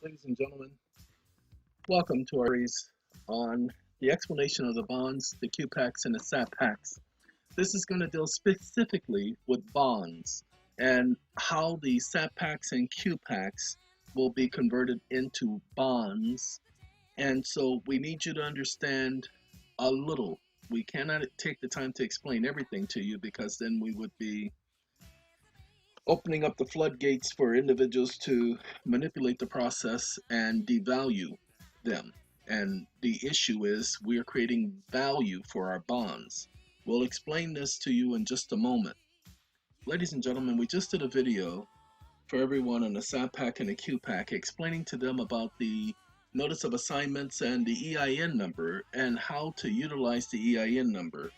Ladies and gentlemen, welcome to our series on the explanation of the bonds, the QPACs, and the SATPACs. This is going to deal specifically with bonds and how the SATPACs and QPACs will be converted into bonds. And so we need you to understand a little. We cannot take the time to explain everything to you because then we would be opening up the floodgates for individuals to manipulate the process and devalue them. And the issue is we are creating value for our bonds. We'll explain this to you in just a moment. Ladies and gentlemen, we just did a video for everyone on the SATPAC and the QPAC explaining to them about the notice of assignments and the EIN number and how to utilize the EIN number.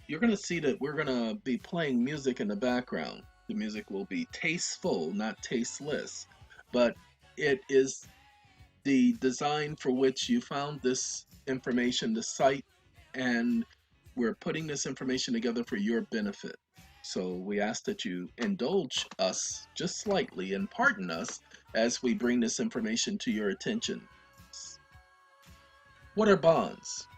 You're going to see that we're going to be playing music in the background. The music will be tasteful, not tasteless, but it is the design for which you found this information, the site, and we're putting this information together for your benefit. So we ask that you indulge us just slightly and pardon us as we bring this information to your attention. What are bonds?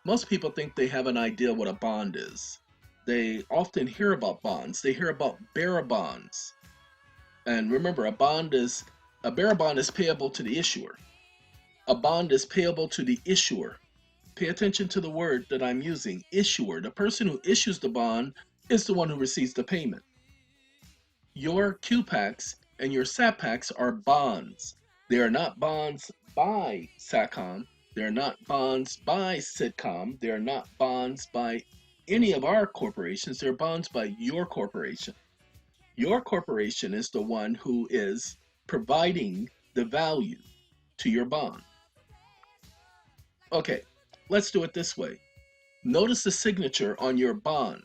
Most people think they have an idea what a bond is. They often hear about bonds. They hear about bearer bonds. And remember, a bearer bond is payable to the issuer. A bond is payable to the issuer. Pay attention to the word that I'm using, issuer. The person who issues the bond is the one who receives the payment. Your QPACs and your SATPACs are bonds. They are not bonds by SATCOMM. They're not bonds by SATCOMM. They're not bonds by any of our corporations. They're bonds by your corporation. Your corporation is the one who is providing the value to your bond. Okay, let's do it this way. Notice the signature on your bond.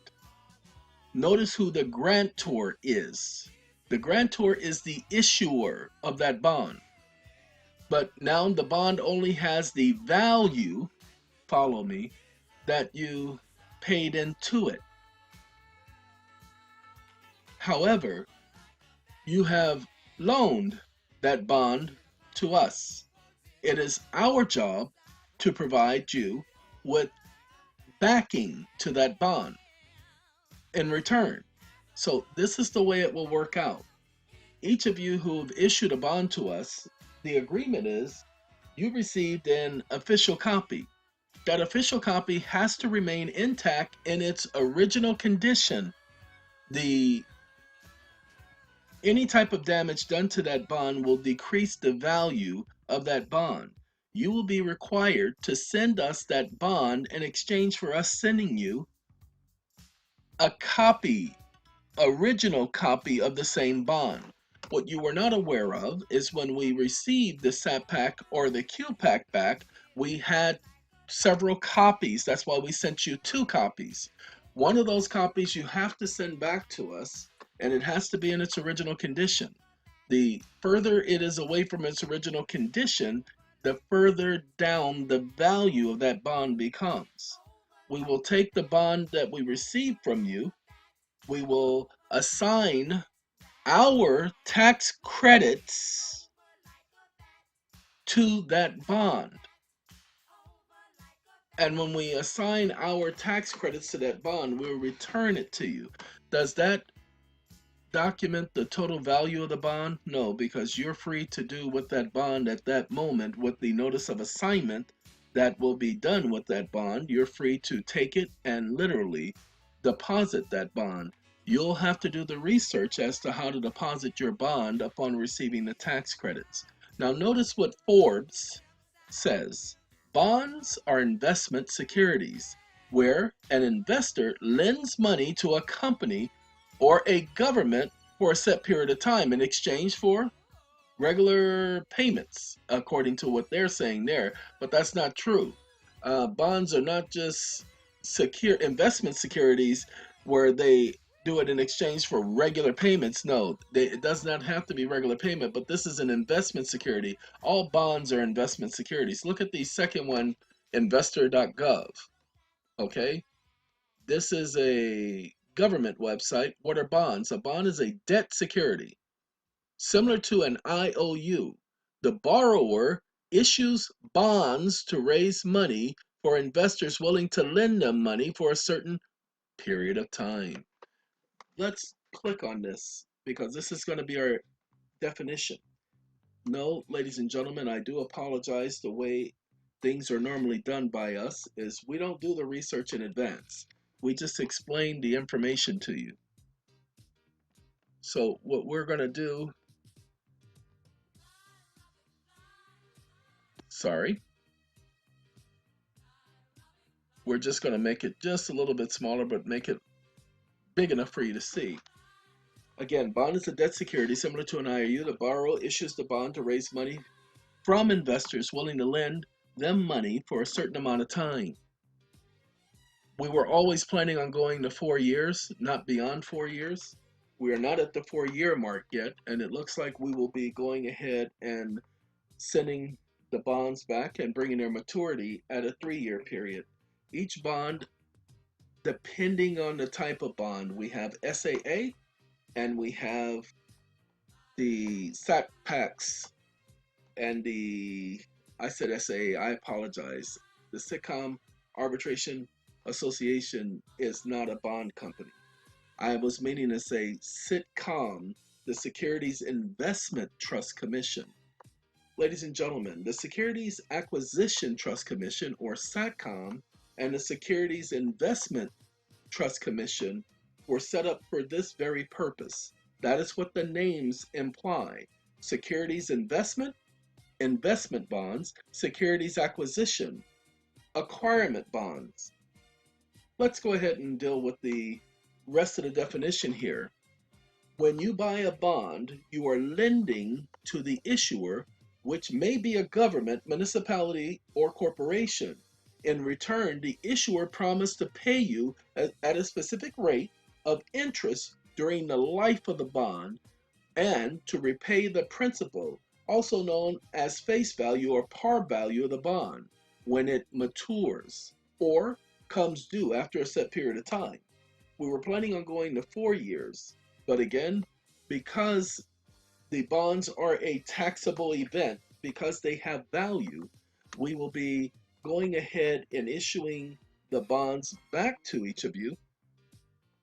Notice who the grantor is. The grantor is the issuer of that bond. But now the bond only has the value, follow me, that you paid into it. However, you have loaned that bond to us. It is our job to provide you with backing to that bond in return. So this is the way it will work out. Each of you who have issued a bond to us, the agreement is you received an official copy. That official copy has to remain intact in its original condition. Any type of damage done to that bond will decrease the value of that bond. You will be required to send us that bond in exchange for us sending you a copy, original copy of the same bond. What you were not aware of is when we received the SATPAC or the QPAC back, we had several copies. That's why we sent you 2 copies. One of those copies you have to send back to us, and it has to be in its original condition. The further it is away from its original condition, the further down the value of that bond becomes. We will take the bond that we received from you, we will assign our tax credits to that bond. And when we assign our tax credits to that bond, we'll return it to you. Does that document the total value of the bond? No, because you're free to do with that bond at that moment with the notice of assignment that will be done with that bond. You're free to take it and literally deposit that bond. You'll have to do the research as to how to deposit your bond upon receiving the tax credits. Now notice what Forbes says. Bonds are investment securities where an investor lends money to a company or a government for a set period of time in exchange for regular payments, according to what they're saying there. But that's not true. Bonds are not just secure investment securities where they do it in exchange for regular payments. No, it does not have to be regular payment, but this is an investment security. All bonds are investment securities. Look at the second one, investor.gov. Okay, this is a government website. What are bonds? A bond is a debt security, similar to an IOU. The borrower issues bonds to raise money for investors willing to lend them money for a certain period of time. Let's click on this because this is going to be our definition. No, ladies and gentlemen, I do apologize. The way things are normally done by us is we don't do the research in advance. We just explain the information to you. So what we're going to do, sorry, we're just going to make it just a little bit smaller, but make it big enough for you to see. Again, bond is a debt security similar to an IOU. The borrower issues the bond to raise money from investors willing to lend them money for a certain amount of time. We were always planning on going to 4 years, not beyond 4 years. We are not at the 4-year mark yet, and it looks like we will be going ahead and sending the bonds back and bringing their maturity at a 3-year period. Each bond, depending on the type of bond, we have SAA and we have the SATCOMM and I said SAA, I apologize. The SATCOMM Arbitration Association is not a bond company. I was meaning to say SITCOM, the Securities Investment Trust Commission. Ladies and gentlemen, the Securities Acquisition Trust Commission, or SATCOM, and the Securities Investment Trust Commission were set up for this very purpose. That is what the names imply. Securities investment, investment bonds, securities acquisition, acquirement bonds. Let's go ahead and deal with the rest of the definition here. When you buy a bond, you are lending to the issuer, which may be a government, municipality, or corporation. In return, the issuer promised to pay you at a specific rate of interest during the life of the bond and to repay the principal, also known as face value or par value of the bond, when it matures or comes due after a set period of time. We were planning on going to 4 years, but again, because the bonds are a taxable event, because they have value, we will be going ahead and issuing the bonds back to each of you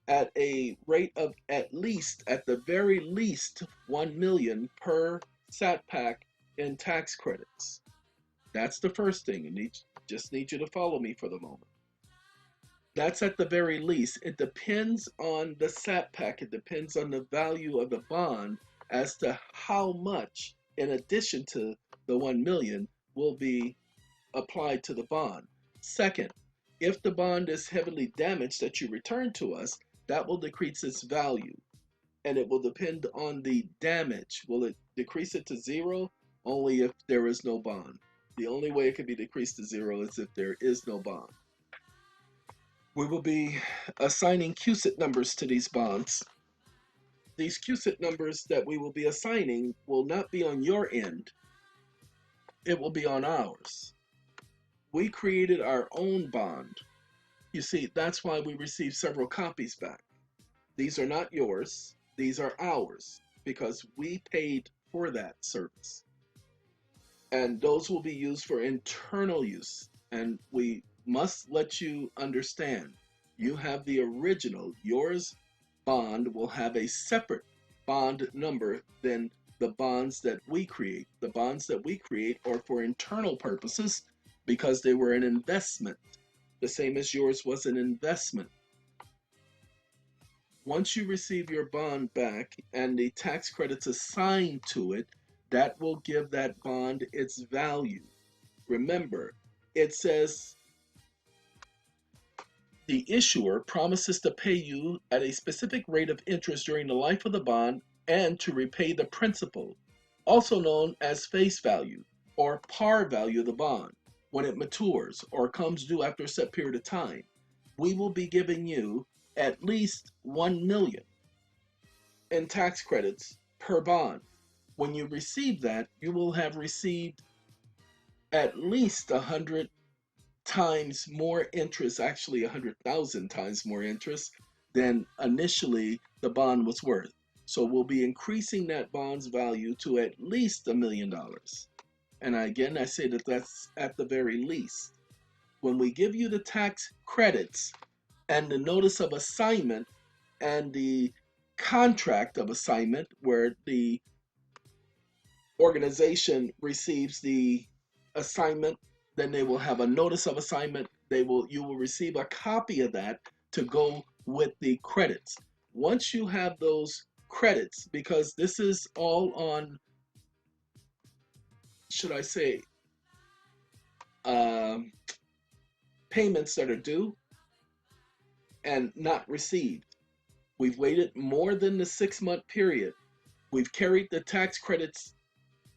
at a rate of at the very least, 1 million per SATPAC in tax credits. That's the first thing. Just need you to follow me for the moment. That's at the very least. It depends on the SATPAC. It depends on the value of the bond as to how much, in addition to the 1 million, will be applied to the bond. Second, if the bond is heavily damaged that you return to us, that will decrease its value, and it will depend on the damage. Will it decrease it to 0? Only if there is no bond. The only way it can be decreased to 0 is if there is no bond. We will be assigning CUSIT numbers to these bonds. These CUSIT numbers that we will be assigning will not be on your end. It will be on ours. We created our own bond. You see, that's why we received several copies back. These are not yours. These are ours because we paid for that service. And those will be used for internal use. And we must let you understand, you have the original. Yours bond will have a separate bond number than the bonds that we create. The bonds that we create are for internal purposes because they were an investment, the same as yours was an investment. Once you receive your bond back and the tax credits assigned to it, that will give that bond its value. Remember, it says the issuer promises to pay you at a specific rate of interest during the life of the bond and to repay the principal, also known as face value or par value of the bond, when it matures or comes due after a set period of time. We will be giving you at least 1 million in tax credits per bond. When you receive that, you will have received at least 100 times more interest, actually 100,000 times more interest than initially the bond was worth. So we'll be increasing that bond's value to at least $1 million. and again, I say that that's at the very least. When we give you the tax credits and the notice of assignment and the contract of assignment, where the organization receives the assignment, then they will have a notice of assignment. You will receive a copy of that to go with the credits. Once you have those credits, because this is all on, should I say, um, payments that are due and not received. We've waited more than the 6-month period. We've carried the tax credits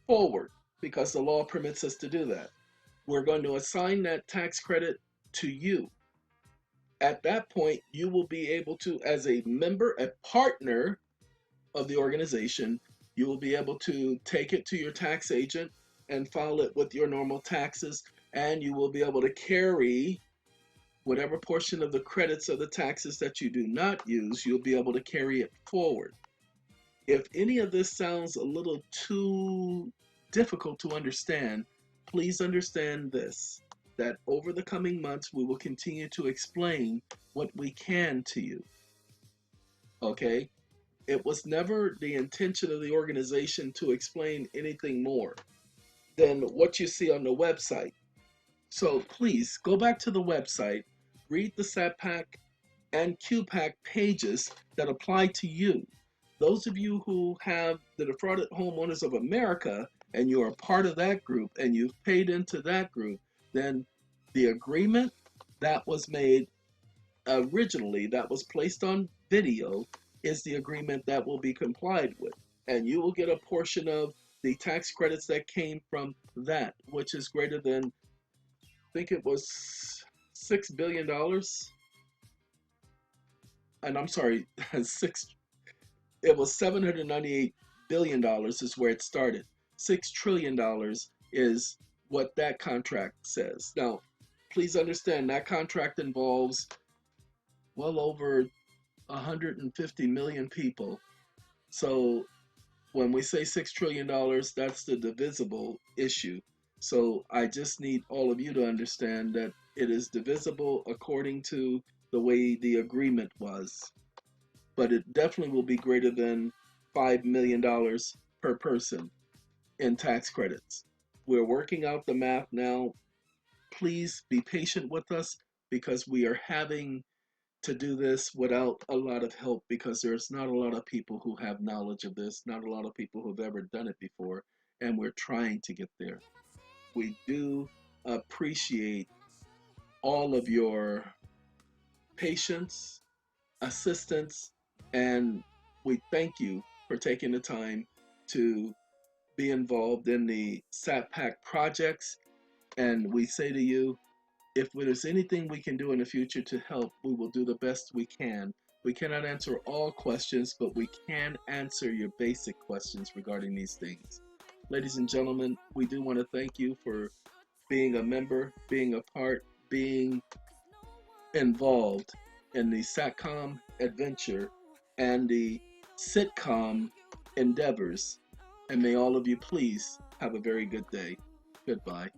forward because the law permits us to do that. We're going to assign that tax credit to you. At that point, you will be able to, as a member, a partner of the organization, you will be able to take it to your tax agent and file it with your normal taxes, and you will be able to carry whatever portion of the credits of the taxes that you do not use, you'll be able to carry it forward. If any of this sounds a little too difficult to understand, please understand this, that over the coming months, we will continue to explain what we can to you. Okay? It was never the intention of the organization to explain anything more than what you see on the website. So please go back to the website, read the SATPAC and QPAC pages that apply to you. Those of you who have the Defrauded Homeowners of America and you're a part of that group and you've paid into that group, then the agreement that was made originally, that was placed on video, is the agreement that will be complied with. And you will get a portion of the tax credits that came from that, which is greater than, I think it was $6 billion. And I'm sorry, it was $798 billion is where it started. $6 trillion is what that contract says. Now, please understand that contract involves well over 150 million people. So when we say $6 trillion, that's the divisible issue. So I just need all of you to understand that it is divisible according to the way the agreement was. But it definitely will be greater than $5 million per person in tax credits. We're working out the math now. Please be patient with us because we are having to do this without a lot of help because there's not a lot of people who have knowledge of this, not a lot of people who've ever done it before, and we're trying to get there. We do appreciate all of your patience, assistance, and we thank you for taking the time to be involved in the SATPAC projects. And we say to you, if there's anything we can do in the future to help, we will do the best we can. We cannot answer all questions, but we can answer your basic questions regarding these things. Ladies and gentlemen, we do want to thank you for being a member, being a part, being involved in the SATCOMM adventure and the sitcom endeavors. And may all of you please have a very good day. Goodbye.